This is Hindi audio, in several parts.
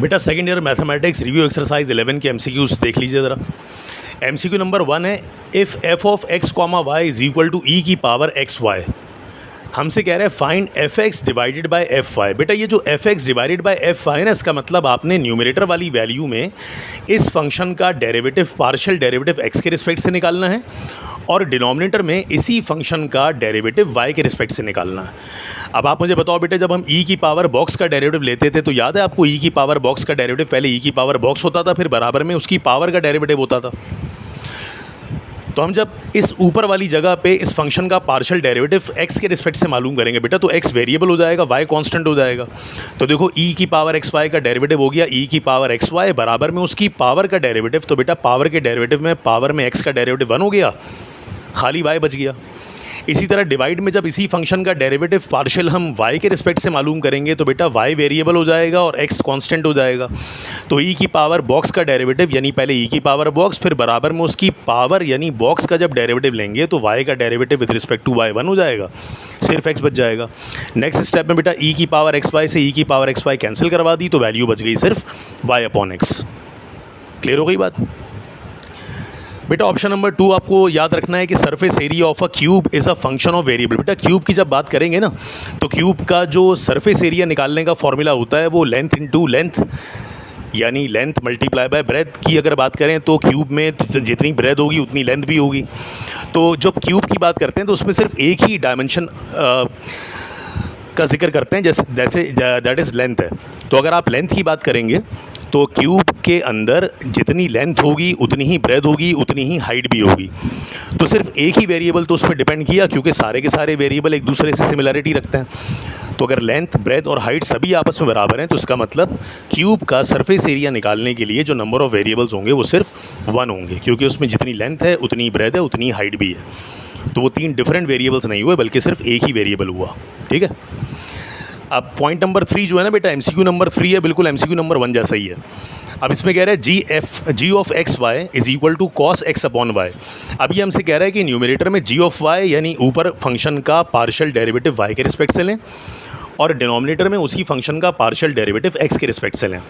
बेटा second year mathematics review exercise 11 के एमसीक्यूज देख लीजिए ज़रा। एमसीक्यू नंबर 1 है, if F of X comma Y is equal to E की पावर एक्स वाई। हमसे कह रहे हैं find F X divided by F Y. बेटा ये जो F X divided by F Y है ना, इसका मतलब आपने न्यूमरेटर वाली वैल्यू में इस फंक्शन का डेरिवेटिव पार्शियल डेरिवेटिव एक्स के रिस्पेक्ट से निकालना है और डिनोमिनेटर में इसी फंक्शन का डेरिवेटिव y के रिस्पेक्ट से निकालना है। अब आप मुझे बताओ बेटे, जब हम e की पावर बॉक्स का डेरिवेटिव लेते थे तो याद है आपको e की पावर बॉक्स का डेरिवेटिव पहले e की पावर बॉक्स होता था, फिर बराबर में उसकी पावर का डेरिवेटिव होता था। तो हम जब इस ऊपर वाली जगह पे इस फंक्शन का पार्शियल डेरिवेटिव x के रिस्पेक्ट से मालूम करेंगे बेटा, तो x वेरिएबल हो जाएगा, y कांस्टेंट हो जाएगा। तो देखो e की पावर एक्स वाई का डेरिवेटिव हो गया e की पावर एक्स वाई बराबर में उसकी पावर का डेरिवेटिव। तो बेटा पावर के डेरिवेटिव में पावर में x का डेरिवेटिव 1 हो गया, खाली y बच गया। इसी तरह डिवाइड में जब इसी फंक्शन का डेरिवेटिव पार्शियल हम y के रिस्पेक्ट से मालूम करेंगे तो बेटा y वेरिएबल हो जाएगा और x कांस्टेंट हो जाएगा। तो e की पावर बॉक्स का डेरिवेटिव यानी पहले e की पावर बॉक्स फिर बराबर में उसकी पावर यानी बॉक्स का जब डेरिवेटिव लेंगे तो y का derivative with respect to y 1 हो जाएगा, सिर्फ x बच जाएगा। नेक्स्ट स्टेप में बेटा e की पावर एक्स वाई से e की पावर एक्स वाई कैंसिल करवा दी तो वैल्यू बच गई सिर्फ y अपॉन x। क्लियर हो गई बात बेटा। ऑप्शन नंबर 2 आपको याद रखना है कि surface area of a cube is a function of variable. बेटा क्यूब की जब बात करेंगे ना तो क्यूब का जो सरफेस एरिया निकालने का फॉर्मूला होता है वो लेंथ इनटू लेंथ यानी लेंथ मल्टीप्लाई बाय ब्रेथ की अगर बात करें तो क्यूब में जितनी ब्रेथ होगी उतनी लेंथ भी होगी। तो जब क्यूब की बात करते हैं तो उसमें सिर्फ एक ही डायमेंशन का जिक्र करते हैं जैसे दैट इज़ लेंथ है। तो अगर आप लेंथ की बात करेंगे तो क्यूब के अंदर जितनी लेंथ होगी उतनी ही ब्रेथ होगी उतनी ही हाइट भी होगी। तो सिर्फ एक ही वेरिएबल तो उस पर डिपेंड किया क्योंकि सारे के सारे वेरिएबल एक दूसरे से सिमिलरिटी रखते हैं। तो अगर लेंथ ब्रेथ और हाइट सभी आपस में बराबर हैं तो इसका मतलब क्यूब का सरफेस एरिया निकालने के लिए जो नंबर ऑफ़ वेरिएबल्स होंगे वो सिर्फ 1 होंगे, क्योंकि उसमें जितनी लेंथ है उतनी ब्रेथ है उतनी हाइट भी है। तो वो 3 डिफरेंट वेरिएबल्स नहीं हुए बल्कि सिर्फ एक ही वेरिएबल हुआ। ठीक है। अब पॉइंट नंबर 3 जो है ना बेटा, एमसीक्यू नंबर 3 है, बिल्कुल एमसीक्यू नंबर 1 जैसा ही है। अब इसमें कह रहा है G of x Y is equal to cos X upon Y. अभी हमसे कह रहा है कि न्यूमरेटर में जी ऑफ वाई यानी ऊपर फंक्शन का पार्शियल डेरिवेटिव वाई के रिस्पेक्ट से लें और डिनोमिनेटर में उसी फंक्शन का पार्शियल डेरिवेटिव एक्स के रिस्पेक्ट से लें।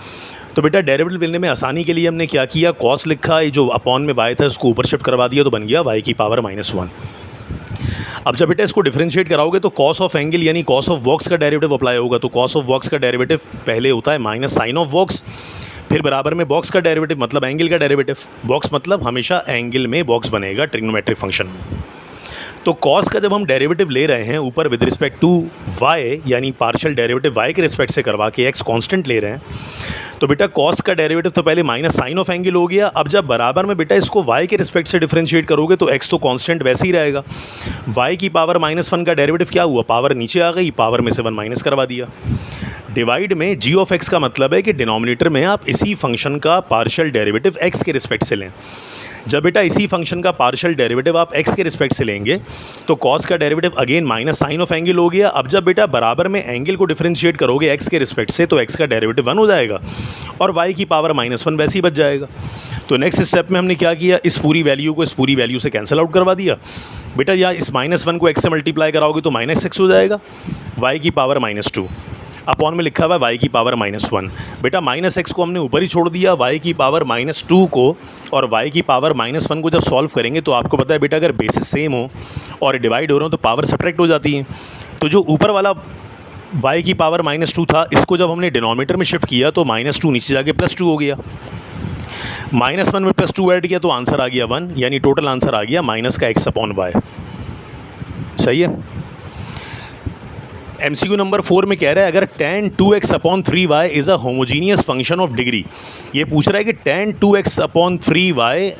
तो बेटा डेरिवेटिव लेने में आसानी के लिए हमने क्या किया, कॉस लिखा, ये जो अपॉन में वाई था उसको ऊपर शिफ्ट करवा दिया तो बन गया वाई की पावर -1। अब जब बेटा इसको डिफरेंशिएट कराओगे तो कॉस ऑफ एंगल यानी कॉस ऑफ बॉक्स का डेरिवेटिव अप्लाई होगा। तो कॉस ऑफ बॉक्स का डेरिवेटिव पहले होता है माइनस साइन ऑफ बॉक्स, फिर बराबर में बॉक्स का डेरिवेटिव मतलब एंगल का डेरिवेटिव। बॉक्स मतलब हमेशा एंगल में बॉक्स बनेगा ट्रिग्नोमेट्रिक फंक्शन में। तो कॉस का जब हम डेरिवेटिव ले रहे हैं ऊपर विद रिस्पेक्ट टू वाई यानी पार्शियल डेरिवेटिव वाई के रिस्पेक्ट से करवा के एक्स कांस्टेंट ले रहे हैं, तो बेटा कॉस का डेरिवेटिव तो पहले माइनस साइन ऑफ एंगल हो गया। अब जब बराबर में बेटा इसको वाई के रिस्पेक्ट से डिफरेंशिएट करोगे तो एक्स तो कांस्टेंट वैसे ही रहेगा। वाई की पावर -1 का डेरिवेटिव क्या हुआ, पावर नीचे आ गई, पावर में से 1 माइनस करवा दिया। डिवाइड में जी ऑफ एक्स का मतलब है कि डिनोमिनेटर में आप इसी फंक्शन का पार्शियल डेरिवेटिव एक्स के रिस्पेक्ट से लें। जब बेटा इसी फंक्शन का पार्शियल डेरिवेटिव आप x के रिस्पेक्ट से लेंगे तो cos का derivative again minus sine of angle हो गया। अब जब बेटा बराबर में एंगल को डिफरेंशिएट करोगे x के रिस्पेक्ट से तो x का डेरिवेटिव 1 हो जाएगा और y की पावर -1 वैसे ही बच जाएगा। तो नेक्स्ट स्टेप में हमने क्या किया, इस पूरी वैल्यू को इस पूरी वैल्यू से कैंसिल आउट करवा दिया। बेटा या इस -1 को x से मल्टीप्लाई कराओगे तो -x हो जाएगा, y की पावर -2 अपॉन में लिखा हुआ y की पावर -1। बेटा -x को हमने ऊपर ही छोड़ दिया, y की पावर -2 को और y की पावर -1 को जब सॉल्व करेंगे तो आपको पता है बेटा अगर बेसिस सेम हो और डिवाइड हो रहे हो तो पावर सब्ट्रैक्ट हो जाती है। तो जो ऊपर वाला y की पावर -2 था इसको जब हमने डिनोमिनेटर में शिफ्ट किया तो -2 नीचे जाके +2 हो गया। -1 में +2 ऐड किया तो आंसर आ गया 1, यानी टोटल आंसर आ गया माइनस का x अपॉन वाई। सही है। एमसीक्यू नंबर 4 में कह रहा है अगर tan 2x upon 3y is a homogeneous function of degree. ये पूछ रहा है कि tan 2x upon 3y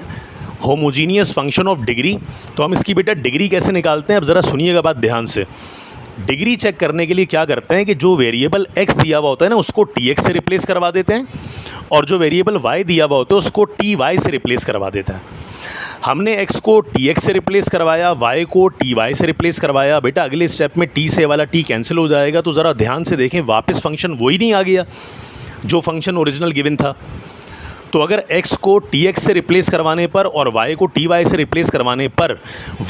homogeneous function of degree. तो हम इसकी बेटा डिग्री कैसे निकालते हैं, अब ज़रा सुनिएगा बात ध्यान से। डिग्री चेक करने के लिए क्या करते हैं कि जो वेरिएबल x दिया हुआ होता है ना उसको tx से रिप्लेस करवा देते हैं और जो वेरिएबल y दिया हुआ होता है उसको ty से रिप्लेस करवा देते हैं। हमने x को tx से रिप्लेस करवाया, y को ty से रिप्लेस करवाया। बेटा अगले स्टेप में t से वाला t कैंसिल हो जाएगा। तो ज़रा ध्यान से देखें, वापस फंक्शन वही नहीं आ गया जो फंक्शन ओरिजिनल गिवन था। तो अगर x को tx से रिप्लेस करवाने पर और y को ty से रिप्लेस करवाने पर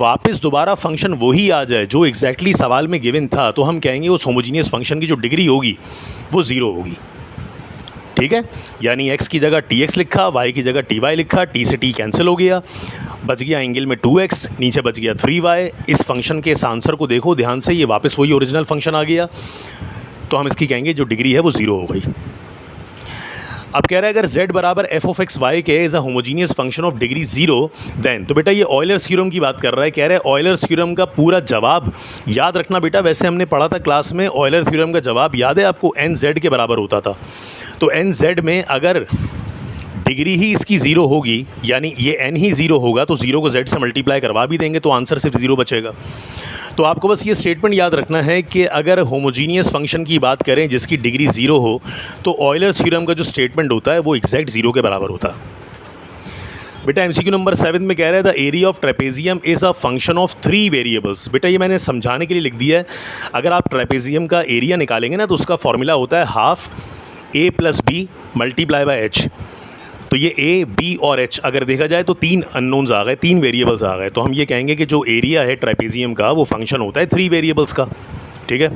वापस दोबारा फंक्शन वही आ जाए जो एग्जैक्टली सवाल में गिवन था तो हम कहेंगे उस होमोजीनियस फंक्शन की जो डिग्री होगी वो 0 होगी। ठीक है, यानी x की जगह tx लिखा, y की जगह ty लिखा, t से t कैंसिल हो गया, बच गया एंगल में 2x, नीचे बच गया 3y। इस फंक्शन के इस आंसर को देखो ध्यान से, ये वापस वही ओरिजिनल फंक्शन आ गया, तो हम इसकी कहेंगे जो डिग्री है वो 0 हो गई। अब कह रहा है अगर z बराबर f ऑफ एक्स वाई के is a homogeneous function of degree 0 then, तो बेटा ये ऑयलर्स थ्योरम की बात कर रहा है। कह रहा है ऑयलर्स थ्योरम का पूरा जवाब याद रखना बेटा, वैसे हमने पढ़ा था क्लास में, ऑयलर थ्योरम का जवाब याद है आपको, nz के बराबर होता था। तो nz में अगर डिग्री ही इसकी 0 होगी, यानी ये n ही 0 होगा, तो 0 को z से मल्टीप्लाई करवा भी देंगे तो आंसर सिर्फ 0 बचेगा। तो आपको बस ये स्टेटमेंट याद रखना है कि अगर होमोजीनियस फंक्शन की बात करें जिसकी डिग्री 0 हो, तो ऑयलर्स थ्योरम का जो स्टेटमेंट होता है वो एग्जैक्ट 0 के बराबर होता है। बेटा एमसीक्यू नंबर 7 में कह रहा है the area of trapezium is a function of 3 variables. बेटा ये मैंने समझाने के लिए लिख दिया है, अगर आप ट्रेपेजियम का एरिया निकालेंगे ना तो उसका फॉर्मूला होता है half a plus B multiply by h। तो ये a, b और h अगर देखा जाए तो 3 अननोन्स आ गए, 3 वेरिएबल्स आ गए, तो हम ये कहेंगे कि जो एरिया है ट्रेपेजियम का वो फंक्शन होता है 3 वेरिएबल्स का। ठीक है,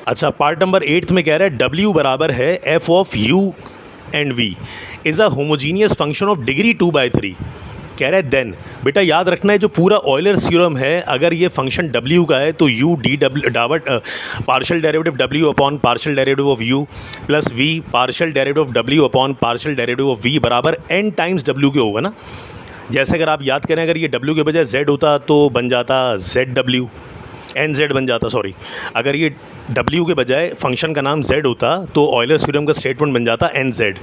अच्छा पार्ट नंबर 8 में कह रहा है w बराबर है f of u and v is a homogeneous function of degree 2/3। कह रहा है देन, बेटा याद रखना है जो पूरा ऑयलर्स थ्योरम है, अगर ये फंक्शन w का है तो u D W partial derivative w upon partial derivative of u plus v partial derivative of w upon partial derivative of v बराबर n टाइम्स w के होगा ना। जैसे अगर आप याद करें, अगर ये w के बजाय z होता तो बन जाता zw, nz बन जाता, सॉरी, अगर ये w के बजाय फंक्शन का नाम z होता तो ऑयलर्स थ्योरम का स्टेटमेंट बन जाता nz।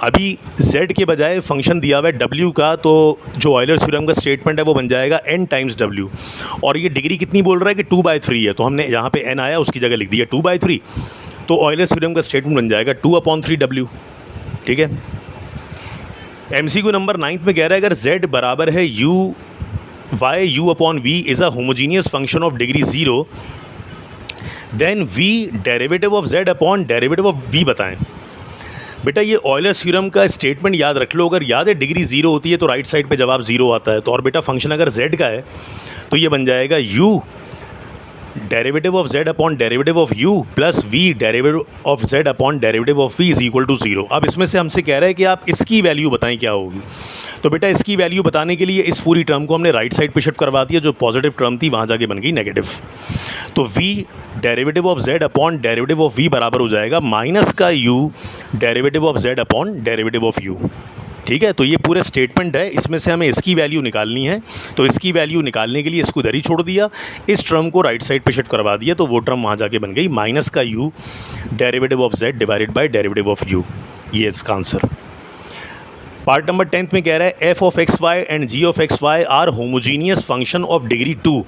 अभी z के बजाय फंक्शन दिया हुआ है w का, तो जो ऑयलर्स थ्योरम का स्टेटमेंट है वो बन जाएगा n टाइम्स w। और ये डिग्री कितनी बोल रहा है कि 2/3 है, तो हमने यहाँ पे n आया उसकी जगह लिख दिया 2/3, तो ऑयलर्स थ्योरम का स्टेटमेंट बन जाएगा 2/3w। ठीक है, एमसीक्यू नंबर 9 में कह रहा है अगर z बराबर है u upon v is a homogeneous function of degree 0 then v derivative of z upon derivative of v बताएं। बेटा ये ऑयलर्स थ्योरम का स्टेटमेंट याद रख लो, अगर याद है डिग्री 0 होती है तो राइट साइड पे जवाब 0 आता है, तो और बेटा फंक्शन अगर z का है तो ये बन जाएगा u derivative of z upon derivative of u plus v derivative of z upon derivative of v is equal to 0। अब इसमें से हमसे कह रहा है कि आप इसकी वैल्यू बताएं क्या होगी, तो बेटा इसकी वैल्यू बताने के लिए इस पूरी टर्म को हमने राइट साइड पे शिफ्ट करवा दिया, जो पॉजिटिव टर्म थी वहाँ जाके बन गई नेगेटिव। तो v derivative of z upon derivative of v बराबर हो जाएगा माइनस का u derivative of z upon derivative of u। ठीक है, तो ये पूरे स्टेटमेंट है, इसमें से हमें इसकी वैल्यू निकालनी है, तो इसकी वैल्यू निकालने के लिए इसको इधर ही छोड़ दिया, इस टर्म को राइट साइड पे शिफ्ट करवा दिया, तो वो टर्म वहाँ जाके बन गई माइनस का u derivative of z divided by derivative of u। ये इसका आंसर। पार्ट नंबर 10 में कह रहा है f of x y and g of x y are homogeneous function of degree 2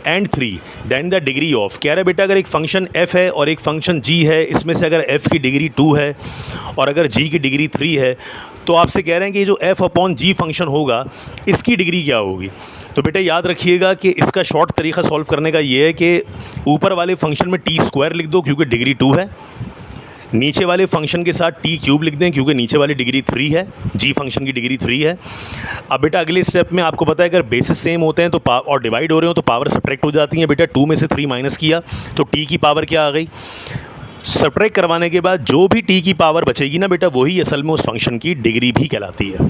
and 3 then the degree of. कह रहा है बेटा अगर एक फंक्शन f है और एक फंक्शन g है, इसमें से अगर f की डिग्री 2 है और अगर g की डिग्री 3 है, तो आपसे कह रहे हैं कि ये जो f अपॉन g फंक्शन होगा इसकी डिग्री क्या होगी। तो बेटा याद रखिएगा कि इसका शॉर्ट तरीका सॉल्व करने का ये है कि ऊपर वाले फंक्शन में t स्क्वायर लिख दो क्योंकि डिग्री 2 है, नीचे वाले फंक्शन के साथ t क्यूब लिख दें क्योंकि नीचे वाली डिग्री 3 है, g फंक्शन की डिग्री 3 है। अब बेटा अगले स्टेप में आपको पता है अगर बेसिस सेम होते हैं तो और डिवाइड हो रहे हो तो पावर सब्ट्रैक्ट हो जाती है। बेटा 2 में से 3 माइनस किया तो t की पावर क्या आ गई, सब्ट्रैक्ट करवाने के बाद जो भी t की पावर बचेगी ना बेटा वही असल में उस फंक्शन की डिग्री भी कहलाती है।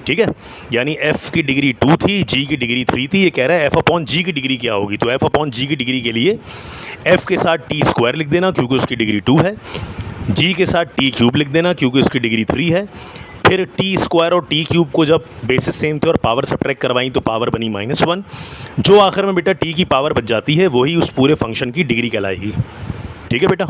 ठीक है, यानी f की डिग्री 2 थी, g की डिग्री 3 थी, ये कह रहा है f अपॉन g की डिग्री क्या होगी, तो f अपॉन g की डिग्री के लिए f के साथ t स्क्वायर लिख देना क्योंकि उसकी डिग्री 2 है, g के साथ t क्यूब लिख देना क्योंकि उसकी डिग्री 3 है, फिर t स्क्वायर और t क्यूब को जब बेसिस सेम थे और पावर सब्ट्रैक्ट करवाई तो पावर बनी -1, जो आखिर में बेटा t की पावर बच जाती है वही उस पूरे फंक्शन की डिग्री कहलाएगी। ठीक है बेटा।